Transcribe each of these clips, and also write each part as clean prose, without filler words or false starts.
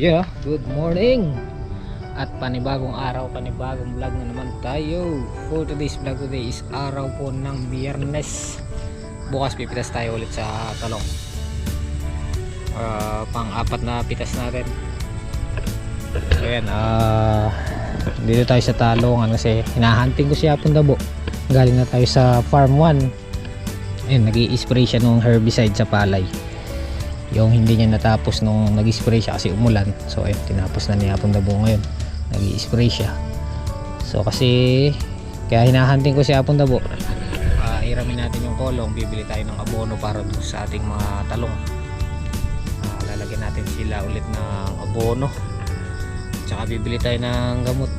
Yeah, good morning. At panibagong araw, panibagong vlog na naman tayo. For today's vlog today is araw po ng Biyernes. Bukas pipitas tayo ulit sa talong. Pang-apat na pitas natin. Ayan, dito tayo sa talongan kasi hinahunting ko si Apong Dabo. Galing na tayo sa farm 1. Ayan, nag-i-spray siya ng herbicide sa palay. Yung hindi niya natapos nung nag-spray siya kasi umulan. So ayun, tinapos na niya Apong Dabo ngayon. Nag-spray siya. So kasi kaya hinahunting ko si Apong Dabo. Hiramin natin yung kolong, bibili tayo ng abono para sa ating mga talong. Lalagyan natin sila ulit ng abono. Tsaka bibili tayo ng gamot.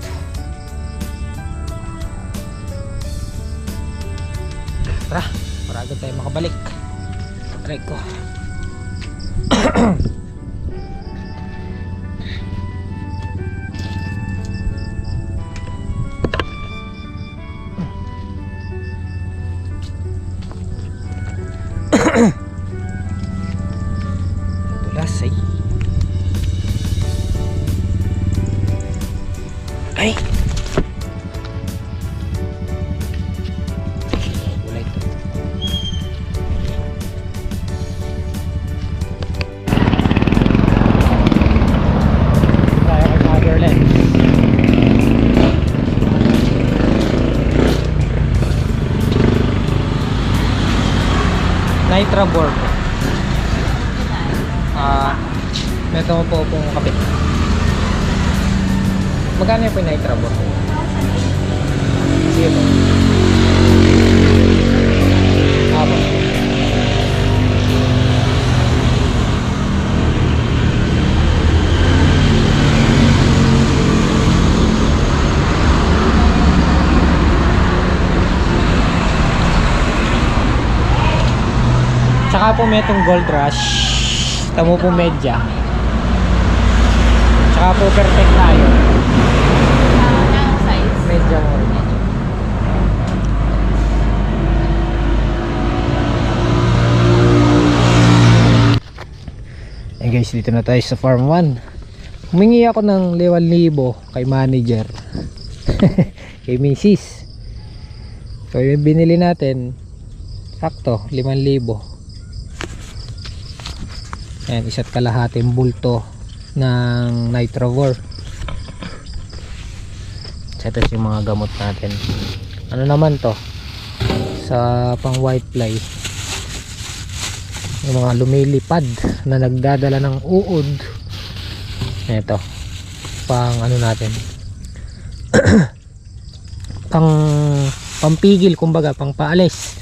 Tara, para agad tayo makabalik. Try ko. Dulas ay gulay to. Tayo kay Motherland. Nitra board. Meto po pong kapit. Magkano yung Nitra board? Sige po. Apo. Tsaka po may itong Gold Rush. Tamo po medya. Tsaka po perfect tayo. Medya mo. Hey guys, dito na tayo sa farm 1. Humingi ako ng 5,000 kay manager. Kay Mrs. So yung binili natin sakto 5,000. Ayan, isa't kalahating bulto ng Nitravor. Ito yung mga gamot natin. Ano naman to? Sa pang white fly. Yung mga lumilipad na nagdadala ng uod. Ito. Pang ano natin. Pampigil kumbaga, pang paalis.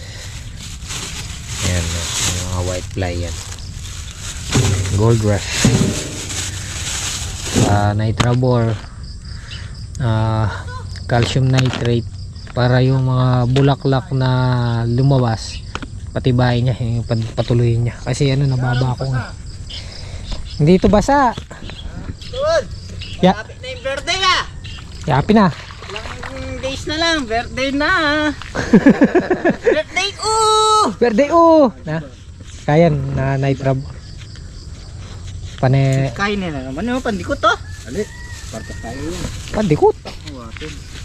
Ayan, yung mga white fly yan. Gold Rush, Nitravor, calcium nitrate para yung mga bulaklak na lumabas patibayin niya, yung patuloyin niya kasi ano, nababa ko nga. Hindi ito basa. Malapit na yung birthday ah. Yapi na. Ilang days na lang, birthday na. Birthday na. Kayan na Nitravor. Kain na naman yung pandikot to. Ali, partas tayo yun. Pandikot.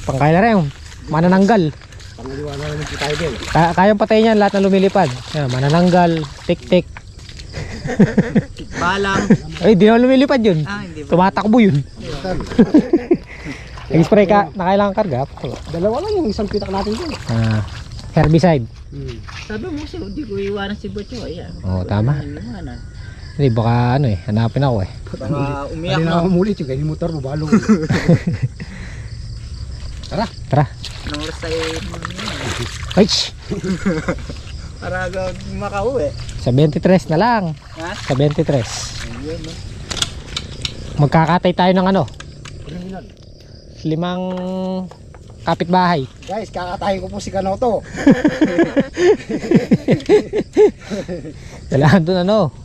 Pangkaya na rin. Manananggal. Pangaliwana naman po tayo din. Kayang patay niyan lahat na lumilipad. Yan, manananggal, tik-tik. Balang. Ay, di naman lumilipad yun. Hindi ba? Tumatakbo yun. Nag-spray ka, nakailangan karga. Dalawa lang yung isang pitak natin dun. Herbicide. Sabi mo siya, hindi ko iwanan si Butcho. Ayan. Oo, tama. Iwanan. Hindi, baka ano hanapin ako eh. Baka umiyak Hindi na na. umulit yung ganyan motor, mabalong. Tara. Anong oras tayo? Ay, Para agad makauwi. sa 23 na lang. Ha? Sa 23. Ayun, no? Magkakatay tayo ng ano? 5 kapitbahay. Guys, kakatahin ko po si Kanoto. Kailangan doon ano?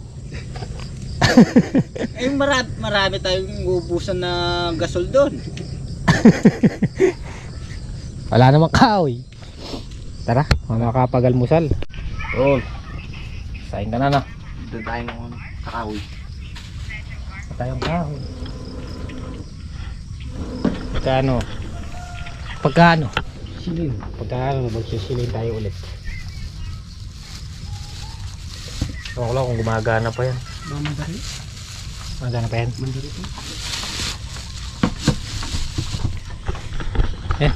Marami tayong ubusan na gasol doon. Wala namang kahoy. Tara, makakapagalmusal. Yun. Saing ka na na. Doon tayo ng kakahoy. Tayong kahoy. Pagkano? Silin. Magsisilin tayo ulit. Ewan ko lang kung gumagana pa yan. Mandari. Gumagana pa yan. Mandari po.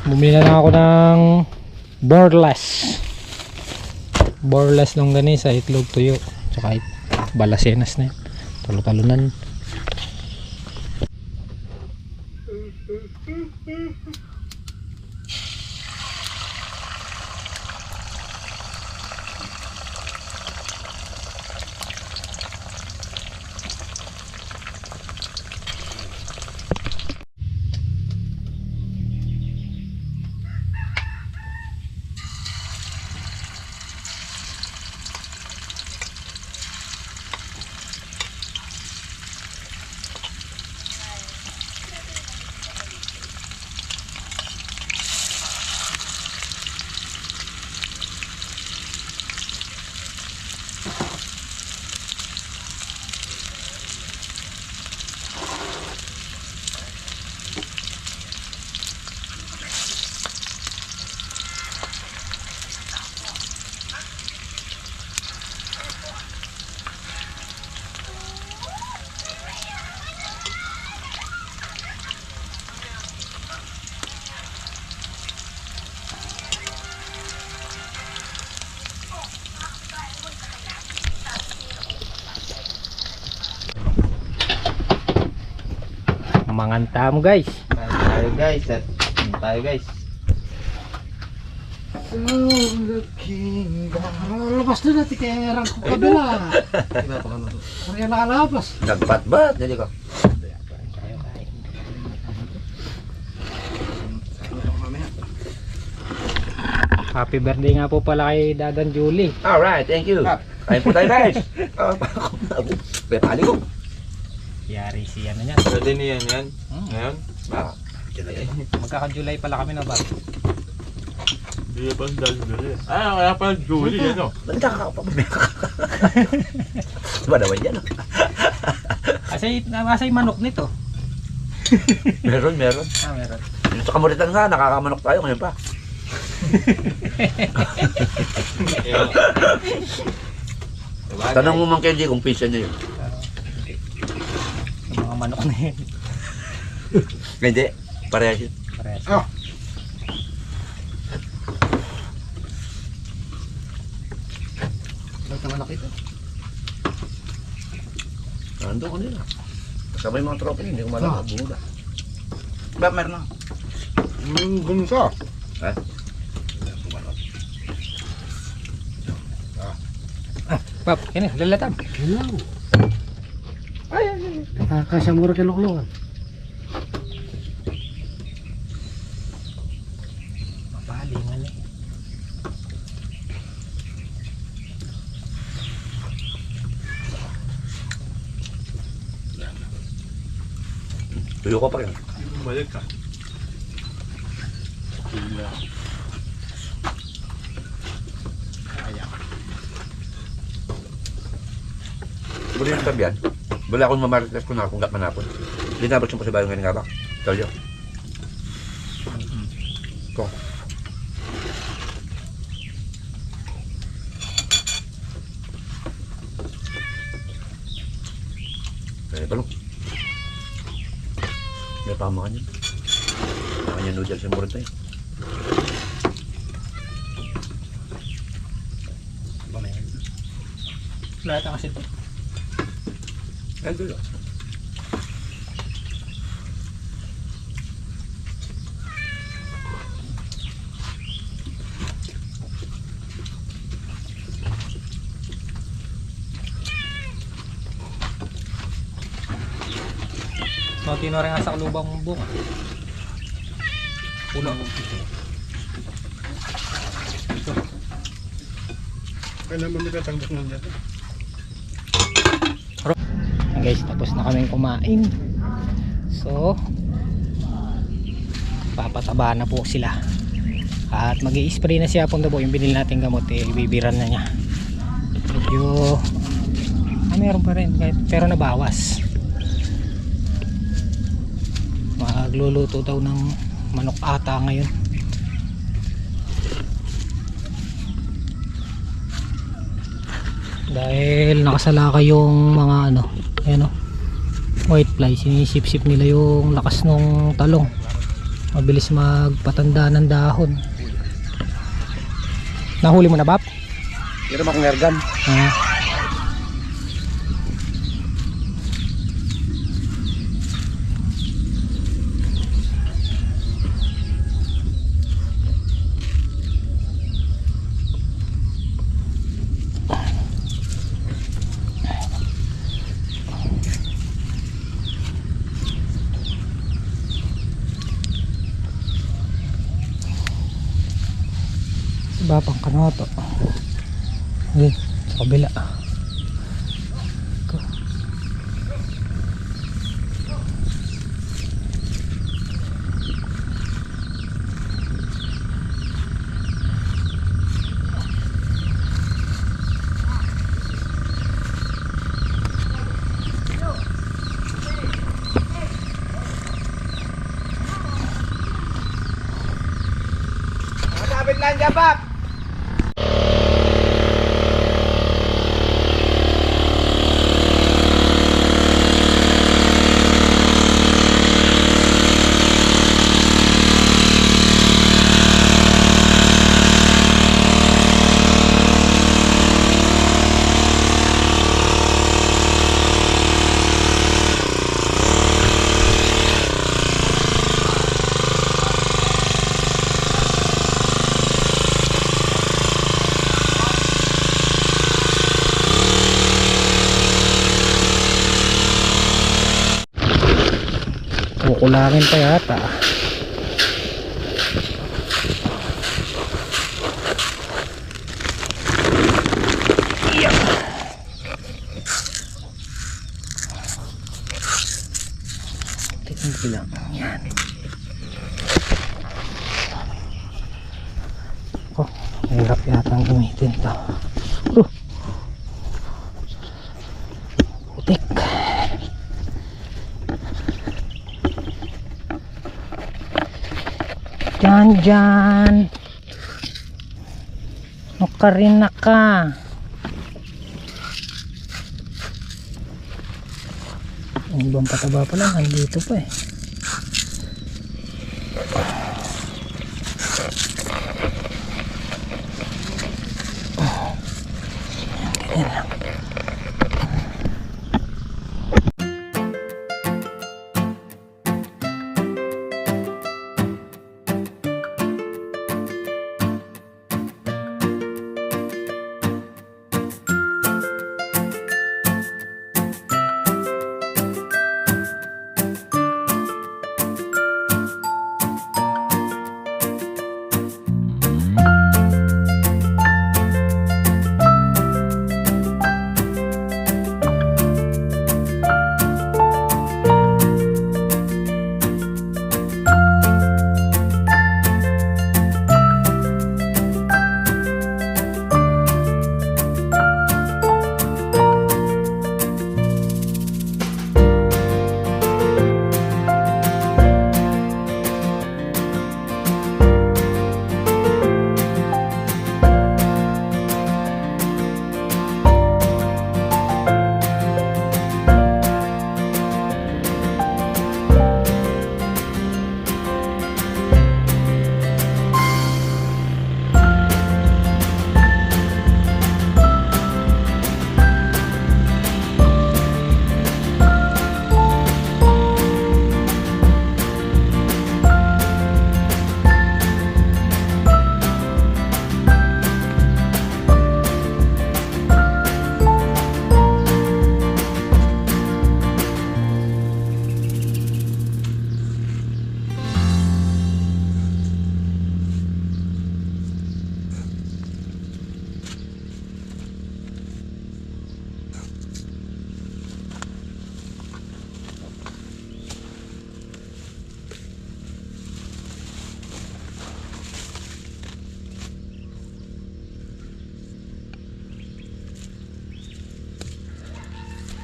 Bumili na lang ako ng boreless longganisa, itlog tuyo, tsaka balasenas na yan. Talo-talunan. Manganta mo guys. Tayo guys. Tayo guys. Labas na natin kaya rang ko kabila. Kaya nakalabas. Nagbat-bat, jadi ko. Happy birthday nga po pala kay Dadan Julie. Alright, thank you. Kain po tayo guys. Pepali ko. Yari si ano niyan. Pwede niyan yan. Ngayon? Ah, Magkaka-July pala kami na ba? Hindi pa ang dali. Ah, kaya pa Julie, ano? ba't nakakapamamaya ka? Diba naman yan? Asay manok nito. Meron. Meron. Yung sa Kamuritan nga, nakakamanok tayo ngayon pa. Tanong mo man kay Jay kung pisa niya yun. Yung mga manok na yun. Hindi, parehas yun. Parehas. Ba't naman nakita? Nandun ko nila. Kasama yung mga tropa niya, hindi ko malaman. Bumuda. Ba, meron na. Ganun sa. Ha? Pap, ini lalatam. Hello. Ay. Nakakasya mura kay Luklungan. Mapalingan eh. Tuyo ko pa rin. Balik ka. Buli yung tabihan. Wala akong mamarites ko na kung gat manapon. Hindi nabot yung pasibayo ngayon nga ba? Tuyo. Ko. Eh, balong. May pamakan yun. Pamakan yung noodles yung murad tayo. Lahat ang kasi ito. Eh, dulo. So, tino rin nga sa kalubang mong buka. Puno. Kaya naman nagtatanggap ng dito. Guys, tapos na kaming kumain. So, papataba na po sila. At mag-i-spray na siya pong dabo. Yung binili natin gamot, ibibiran na niya. Medyo, meron pa rin. Pero nabawas. Magluluto daw ng manok ata ngayon. Dahil nakasalakay yung mga ano, ayan o, white fly. Sinisip-sip nila yung lakas ng talong. Mabilis magpatanda ng dahon. Nahuli mo na, Bap? Pero akong ergan. Bapang kanoto. Ayun, sa kabila. Sabit lang dyan, Pap! Kukulangin pa yata. Tingnan lang. Yan. Oh, hirap yata ang gamitin to. Putik. Dyan. Makarina ka. Ang ibang pataba pa lang, andito pa eh. Ganyan lang.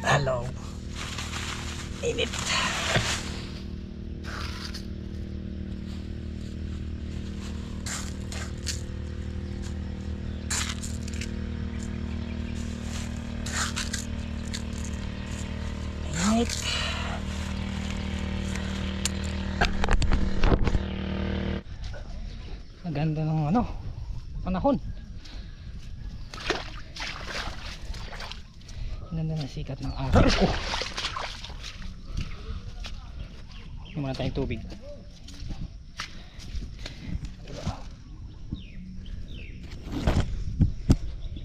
Hello. Init. langit. Ang ganda ng ano, panahon. Ang ganda ng sikat ng araw. Oh. Hindi muna tayong tubig.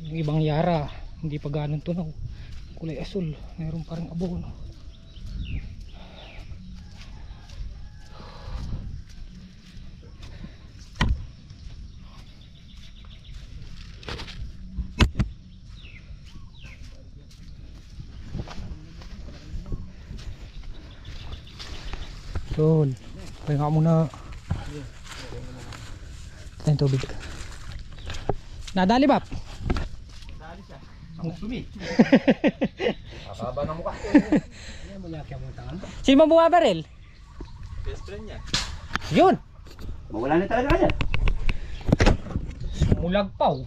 Yung ibang yara hindi pa ganun tunaw, kulay asul, mayroon pa rin abono. Tol, pahinga muna. Tayong tubig. Nadali ba? Kakaba ng mukha. Sino ba bumabaril? Best friend niya. Yun! Mawala na talaga yan. Mulagpaw.